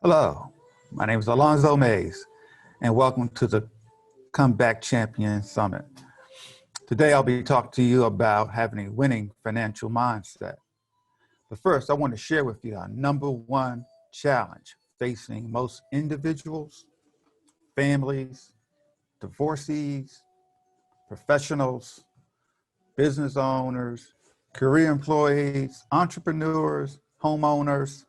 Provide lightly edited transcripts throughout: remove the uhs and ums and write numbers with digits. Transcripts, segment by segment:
Hello, my name is Alonzo and welcome to the Comeback Champion Summit. Today, I'll be talking to you about having a winning financial mindset. But first, I want to share with you our number one challenge facing most individuals, families, divorcees, professionals, business owners, career employees, entrepreneurs, homeowners,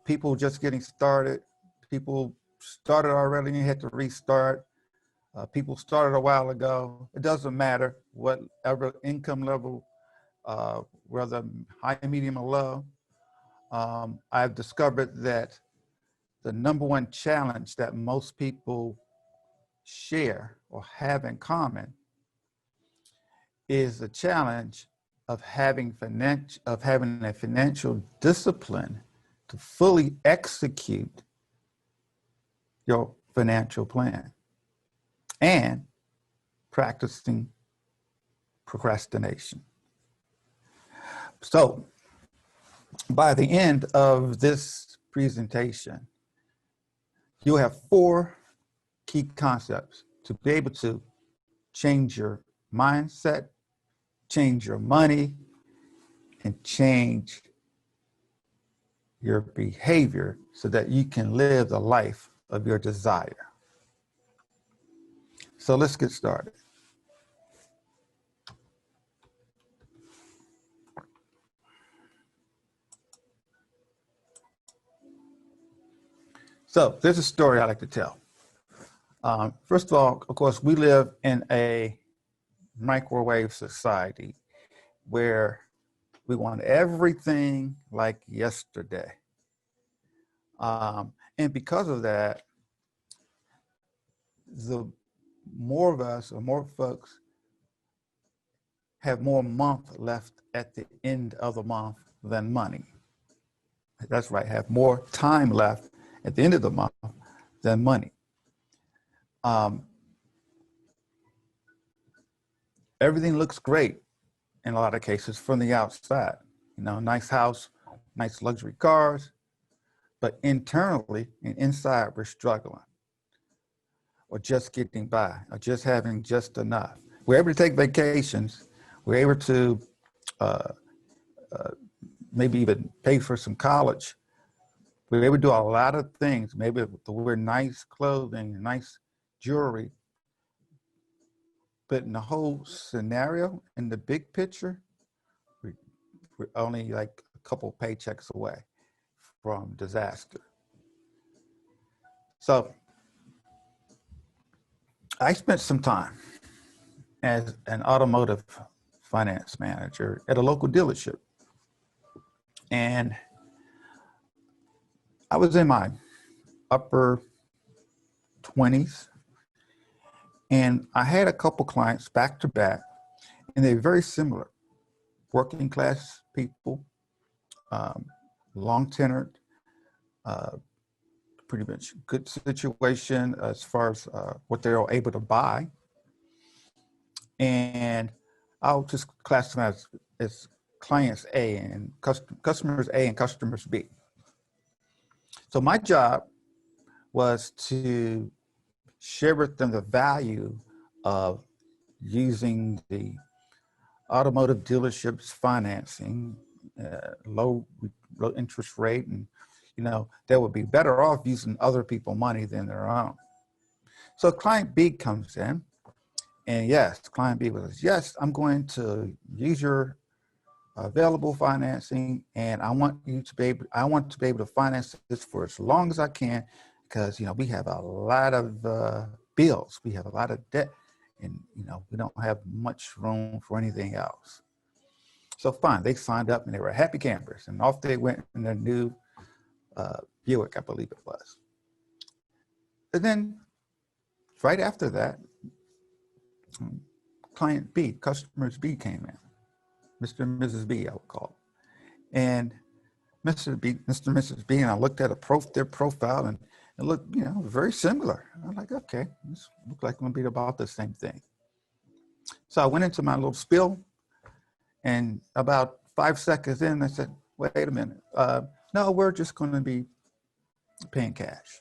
people just getting started, people started already and had to restart, people started a while ago. It doesn't matter whatever income level, whether high, medium, or low. I've discovered that the number one challenge that most people share or have in common is the challenge of having a financial discipline to fully execute your financial plan and practicing procrastination. So by the end of this presentation, you'll have four key concepts to be able to change your mindset, change your money, and change your behavior so that you can live the life of your desire. So let's get started. So there's a story I like to tell. First of all, of course, we live in a microwave society where we want everything like yesterday. And because of that, the more of us or more folks have more month left at the end of the month than money. That's right, have more time left at the end of the month than money. Everything looks great in a lot of cases from the outside. You know, nice house, nice luxury cars, but internally and inside we're struggling or just getting by or just having just enough. We're able to take vacations. We're able to maybe even pay for some college. We're able to do a lot of things, maybe to wear nice clothing and nice jewelry. But in the whole scenario, in the big picture, we're only like a couple paychecks away from disaster. So I spent some time as an automotive finance manager at a local dealership. And I was in my upper 20s. And I had a couple clients back to back, and they're very similar. Working class people, long tenured, pretty much good situation as far as what they're able to buy. And I'll just classify as clients A and customers A and customers B. So my job was to share with them the value of using the automotive dealerships financing, low interest rate, and they would be better off using other people's money than their own. So client B comes in, and yes, client B was, yes, I'm going to use your available financing, and I want to be able to finance this for as long as I can, because we have a lot of bills, we have a lot of debt, and we don't have much room for anything else. So fine, they signed up and they were happy campers, and off they went in their new Buick, I believe it was. And then right after that, client B, customers B came in, Mr. and Mrs. B, I would call it. And Mr. and Mrs. B, and I looked at their profile, and it looked, very similar. I'm like, okay, this looks like it's gonna be about the same thing. So I went into my little spiel, and about 5 seconds in, I said, wait a minute. No, we're just gonna be paying cash.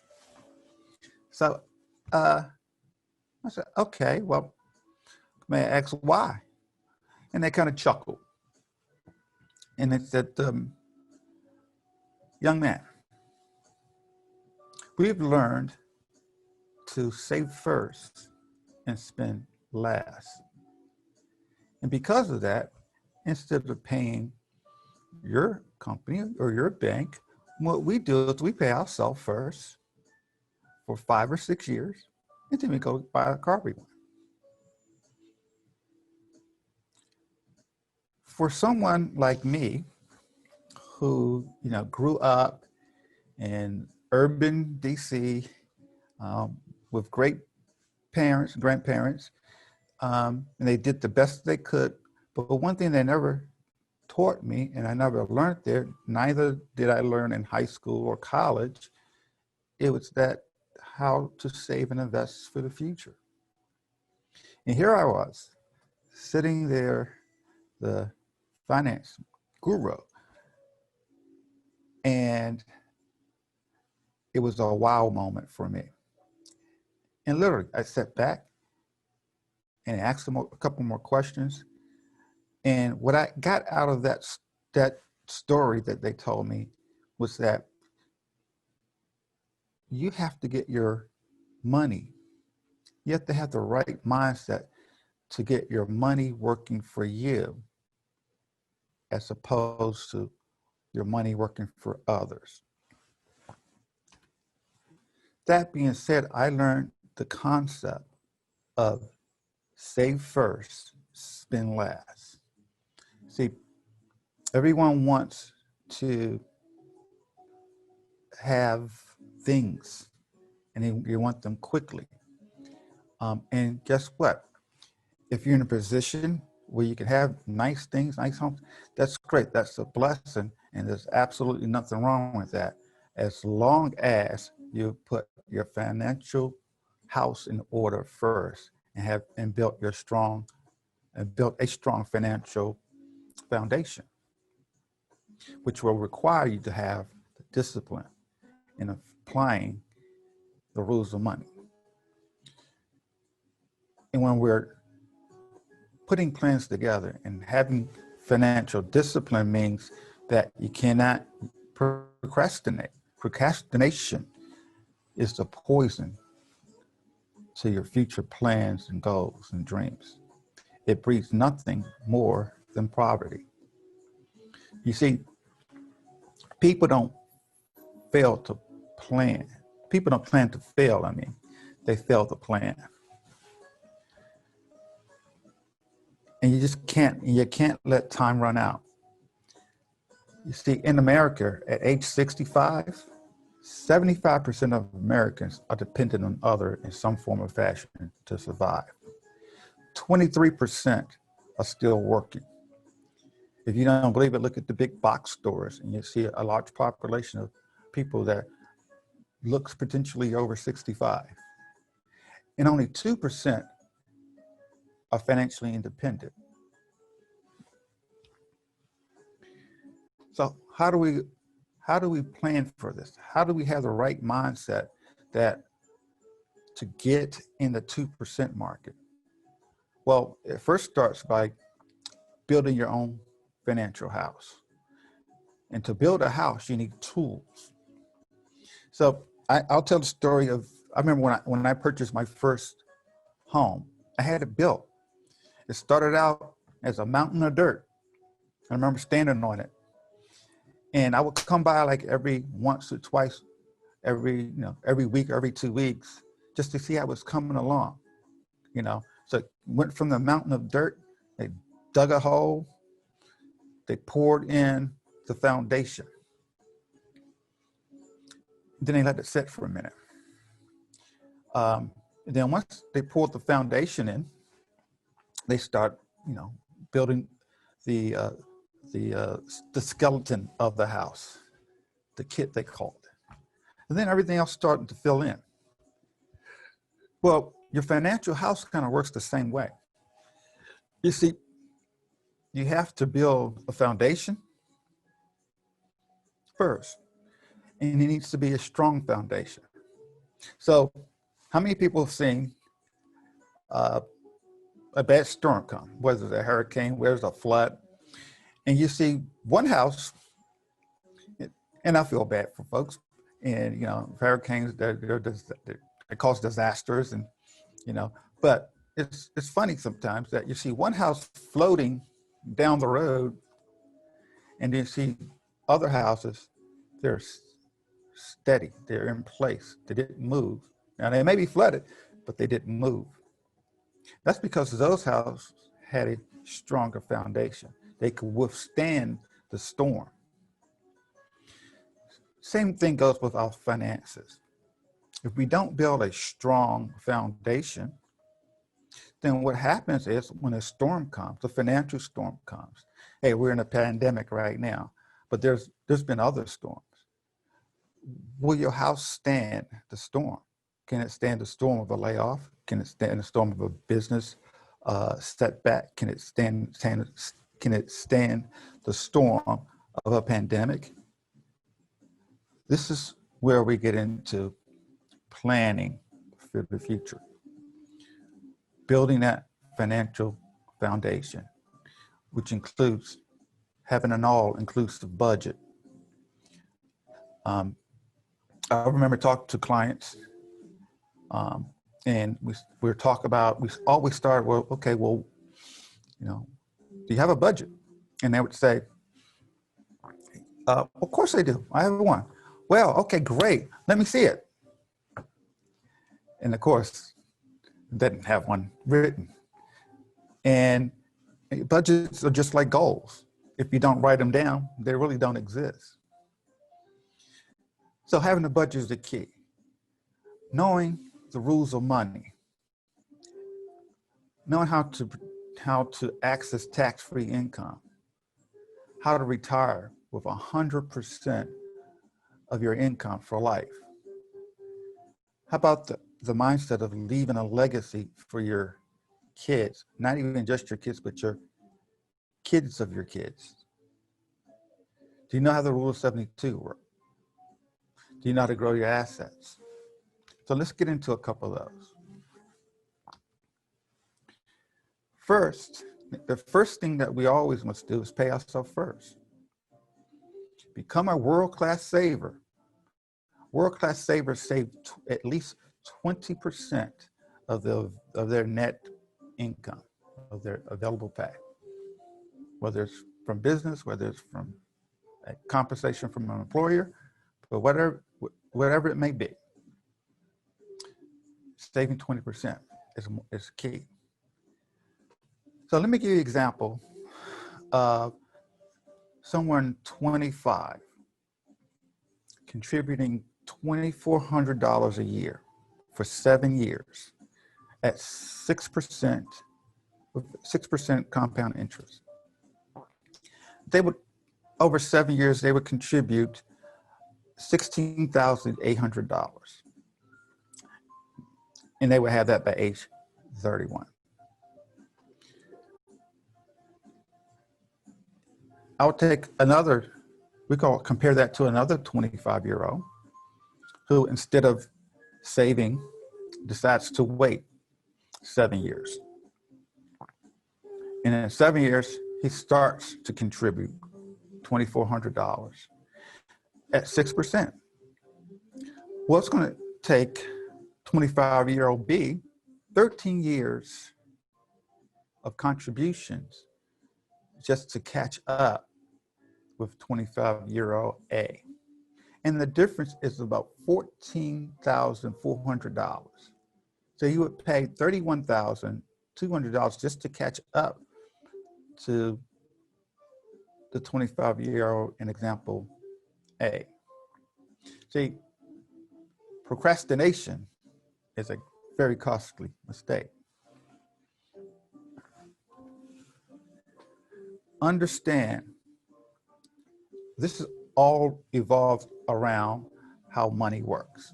So I said, okay, well, may I ask why? And they kind of chuckled. And they said, young man, we've learned to save first and spend last. And because of that, instead of paying your company or your bank, what we do is we pay ourselves first for 5 or 6 years, and then we go buy a car we want. For someone like me, who grew up in urban DC with great parents, grandparents, and they did the best they could. But one thing they never taught me, and I never learned there, neither did I learn in high school or college, it was that how to save and invest for the future. And here I was, sitting there, the finance guru, and it was a wow moment for me. And literally, I sat back and asked them a couple more questions. And what I got out of that story that they told me was that you have to get your money. You have to have the right mindset to get your money working for you, as opposed to your money working for others. That being said, I learned the concept of save first, spend last. See, everyone wants to have things, and you want them quickly. And guess what? If you're in a position where you can have nice things, nice homes, that's great. That's a blessing, and there's absolutely nothing wrong with that, as long as you put your financial house in order first and built a strong financial foundation, which will require you to have the discipline in applying the rules of money. And when we're putting plans together and having financial discipline, means that you cannot procrastinate. Procrastination is the poison to your future plans and goals and dreams. It breeds nothing more than poverty. You see, people don't fail to plan. People don't plan to fail, they fail to plan. And you can't let time run out. You see, in America, at age 65, 75% of Americans are dependent on others in some form or fashion to survive. 23% are still working. If you don't believe it, look at the big box stores, and you see a large population of people that looks potentially over 65. And only 2% are financially independent. So how do we plan for this? How do we have the right mindset to get in the 2% market? Well, it first starts by building your own financial house. And to build a house, you need tools. So I'll tell the story of, I remember when I purchased my first home, I had it built. It started out as a mountain of dirt. I remember standing on it. And I would come by like every once or twice, every week, every 2 weeks, just to see how it was coming along. So it went from the mountain of dirt, they dug a hole, they poured in the foundation. Then they let it sit for a minute. Then once they poured the foundation in, they start, building the skeleton of the house, the kit they called it. And then everything else started to fill in. Well, your financial house kind of works the same way. You see, you have to build a foundation first. and it needs to be a strong foundation. So how many people have seen a bad storm come, whether it's a hurricane, whether it's a flood, and you see one house, and I feel bad for folks, and hurricanes, they cause disasters, and but it's funny sometimes that you see one house floating down the road, and you see other houses, they're steady, they're in place, they didn't move. Now they may be flooded, but they didn't move. That's because those houses had a stronger foundation. They could withstand the storm. Same thing goes with our finances. If we don't build a strong foundation, then what happens is when a storm comes, a financial storm comes, hey, we're in a pandemic right now, but there's been other storms. Will your house stand the storm? Can it stand the storm of a layoff? Can it stand the storm of a business setback? Can it stand the storm of a pandemic? This is where we get into planning for the future, building that financial foundation, which includes having an all-inclusive budget. I remember talking to clients, and we always start, well, okay, well, do you have a budget? And they would say, of course I do, I have one. Well, okay, great, let me see it. And of course, didn't have one written. And budgets are just like goals. If you don't write them down, they really don't exist. So having a budget is the key. Knowing the rules of money, knowing how to access tax-free income, how to retire with 100% of your income for life. How about the mindset of leaving a legacy for your kids, not even just your kids, but your kids of your kids? Do you know how the rule of 72 works? Do you know how to grow your assets? So let's get into a couple of those. First, the first thing that we always must do is pay ourselves first. Become a world-class saver. World-class savers save at least 20% of their net income, of their available pay, whether it's from business, whether it's from a compensation from an employer, but whatever it may be. Saving 20% is key. So let me give you an example of someone 25 contributing $2,400 a year for 7 years at 6%, with 6% compound interest. They would, over 7 years, they would contribute $16,800. And they would have that by age 31. I would take another, compare that to another 25-year-old who, instead of saving, decides to wait 7 years. And in 7 years, he starts to contribute $2,400 at 6%. Well, it's going to take 25-year-old B 13 years of contributions just to catch up with 25-year-old A. And the difference is about $14,400. So you would pay $31,200 just to catch up to the 25-year-old in example A. See, procrastination is a very costly mistake. Understand, this is all evolved around how money works.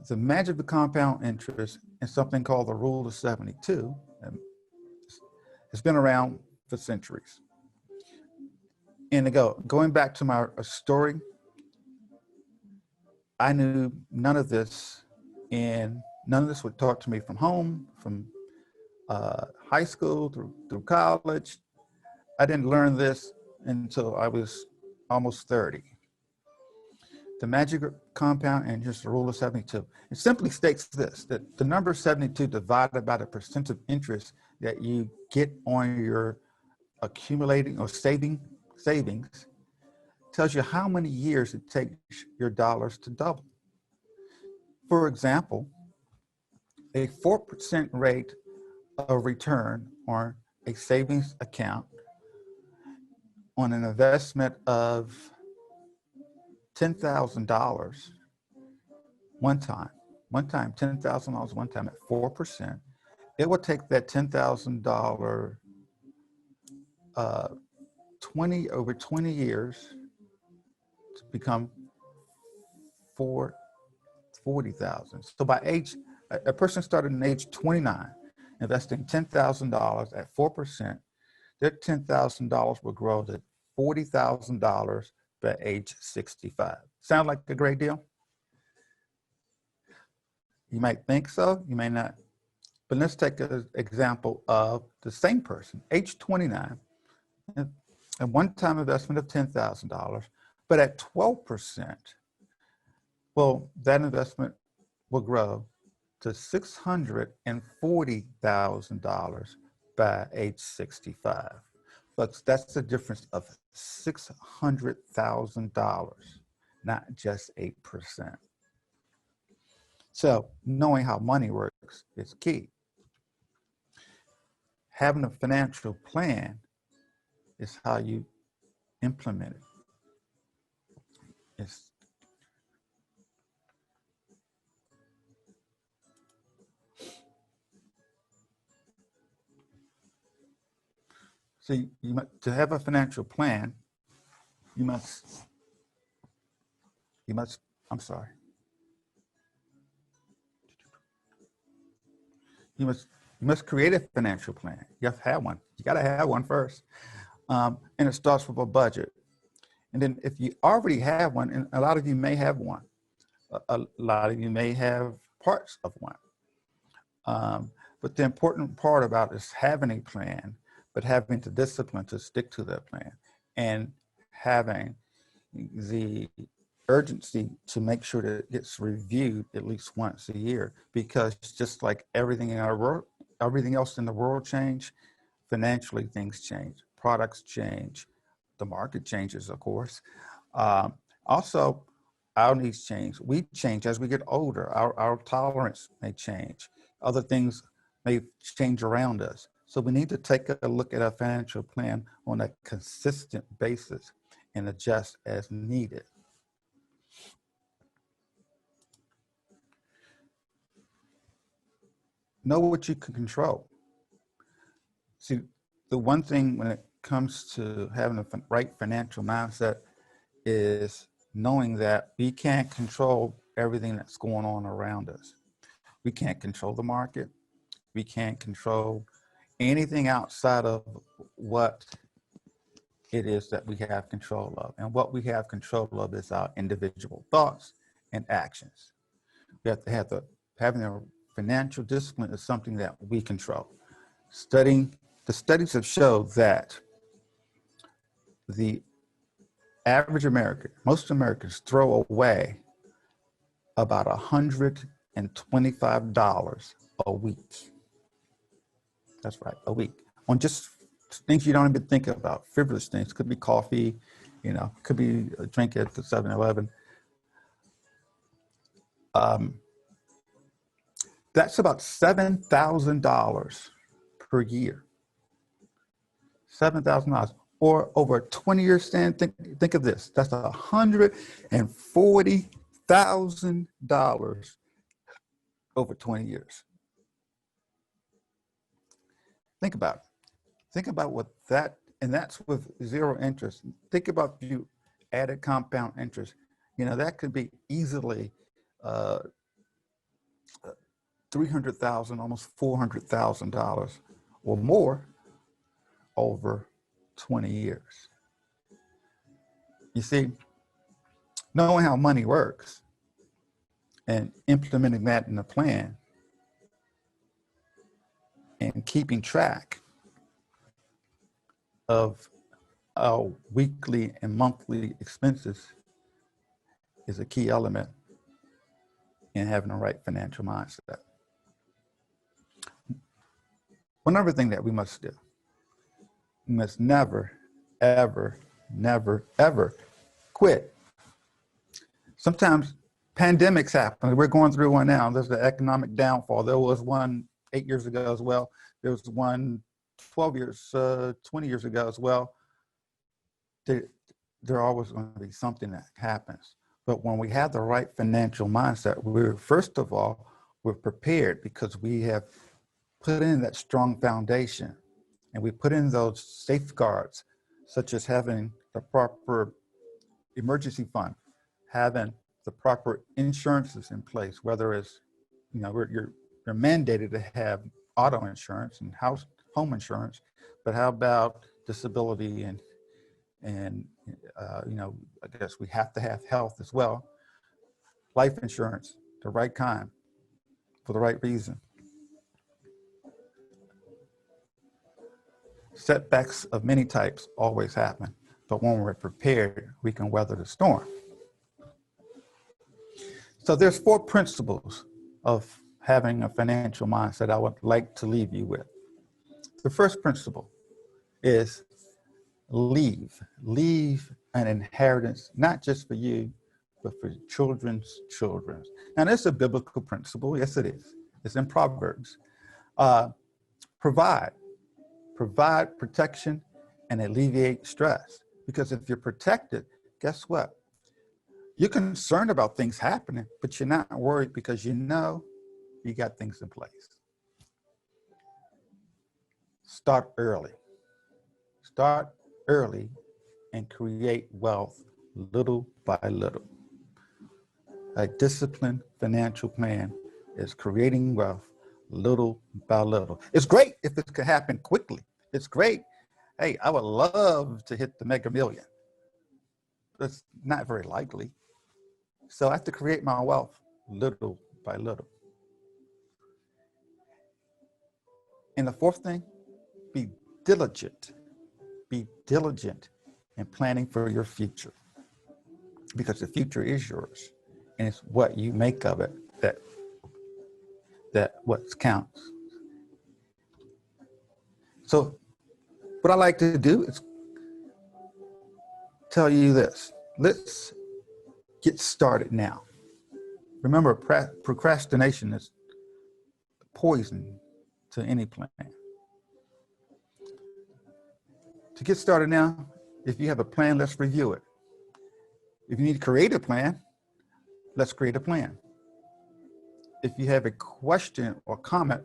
The magic of the compound interest and something called the rule of 72 has been around for centuries. And going back to my story I knew none of this, and none of this was taught to me from home, from high school through college. I didn't learn this until I was almost 30. The magic compound interest, the rule of 72. It simply states this, that the number 72 divided by the percent of interest that you get on your accumulating or savings tells you how many years it takes your dollars to double. For example, a 4% rate of return on a savings account on an investment of $10,000 one time, $10,000 one time at 4%, it will take that $10,000 over 20 years to become 40,000. So by age, a person started at age 29, investing $10,000 at 4%, their $10,000 will grow to $40,000 by age 65. Sound like a great deal? You might think so, you may not. But let's take an example of the same person, age 29, a one-time investment of $10,000, but at 12%, well, that investment will grow to $640,000 by age 65. But that's the difference of $600,000, not just 8%. So knowing how money works is key. Having a financial plan is how you implement it. So to have a financial plan, you must, I'm sorry. You must create a financial plan. You have to have one. You got to have one first. And it starts with a budget. And then if you already have one, and a lot of you may have one, a lot of you may have parts of one. But the important part about it is having a plan, but having the discipline to stick to that plan and having the urgency to make sure that it gets reviewed at least once a year, because just like everything in our world, everything else in the world change, financially things change, products change, the market changes, of course. Also, our needs change. We change as we get older. Our tolerance may change. Other things may change around us. So we need to take a look at our financial plan on a consistent basis and adjust as needed. Know what you can control. See, the one thing when it comes to having a right financial mindset is knowing that we can't control everything that's going on around us. We can't control the market. We can't control anything outside of what it is that we have control of. And what we have control of is our individual thoughts and actions. We have to have having a financial discipline is something that we control. The studies have showed that the average American, most Americans throw away about $125 a week. That's right, a week, on just things you don't even think about, frivolous things. Could be coffee, could be a drink at the 7-Eleven. That's about $7,000 per year. $7,000, or over a 20-year stand. Think of this. That's $140,000 over 20 years. Think about it. Think about what that, and that's with zero interest. Think about if you added compound interest. That could be easily $300,000, almost $400,000 or more over 20 years. You see, knowing how money works and implementing that in the plan and keeping track of our weekly and monthly expenses is a key element in having the right financial mindset. One other thing that we must do, we must never, ever, never, ever quit. Sometimes pandemics happen. We're going through one now. There's the economic downfall. There was one 8 years ago as well. There was one 20 years ago as well. There always going to be something that happens. But when we have the right financial mindset, first of all, we're prepared because we have put in that strong foundation and we put in those safeguards, such as having the proper emergency fund, having the proper insurances in place, whether it's, you're mandated to have auto insurance and home insurance, but how about disability and I guess we have to have health as well, life insurance, the right kind, for the right reason. Setbacks of many types always happen, but when we're prepared, we can weather the storm. So there's 4 principles of having a financial mindset I would like to leave you with. The first principle is leave an inheritance, not just for you, but for children's children. Now, that's a biblical principle. Yes, it is. It's in Proverbs. Provide protection and alleviate stress. Because if you're protected, guess what? You're concerned about things happening, but you're not worried because you know you got things in place. Start early. Start early and create wealth little by little. A disciplined financial plan is creating wealth little by little. It's great if it could happen quickly. It's great. Hey, I would love to hit the mega million. That's not very likely. So I have to create my wealth little by little. And the fourth thing, be diligent. Be diligent in planning for your future, because the future is yours, and it's what you make of it that what counts. So what I like to do is tell you this. Let's get started now. Remember, procrastination is poison to any plan. To get started now, if you have a plan, let's review it. If you need to create a plan, let's create a plan. If you have a question or comment,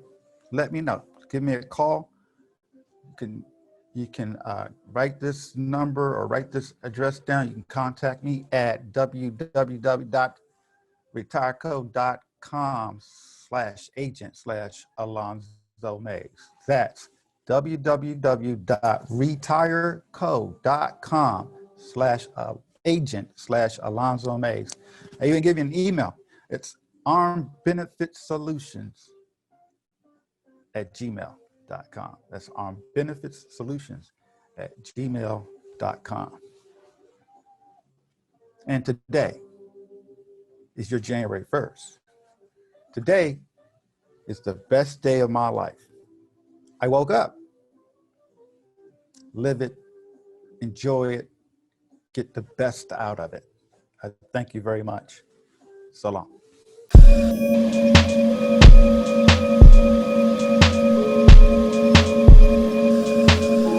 let me know. Give me a call. You can write this number or write this address down. You can contact me at www.retirecode.com/agent/Alonzo Mays. That's www.retirecode.com/agent/Alonzo Mays. I even give you an email. It's armbenefitsolutions@gmail.com. That's armbenefitssolutions@gmail.com. And today is your January 1st. Today is the best day of my life. I woke up, live it, enjoy it, get the best out of it. I thank you very much. So long.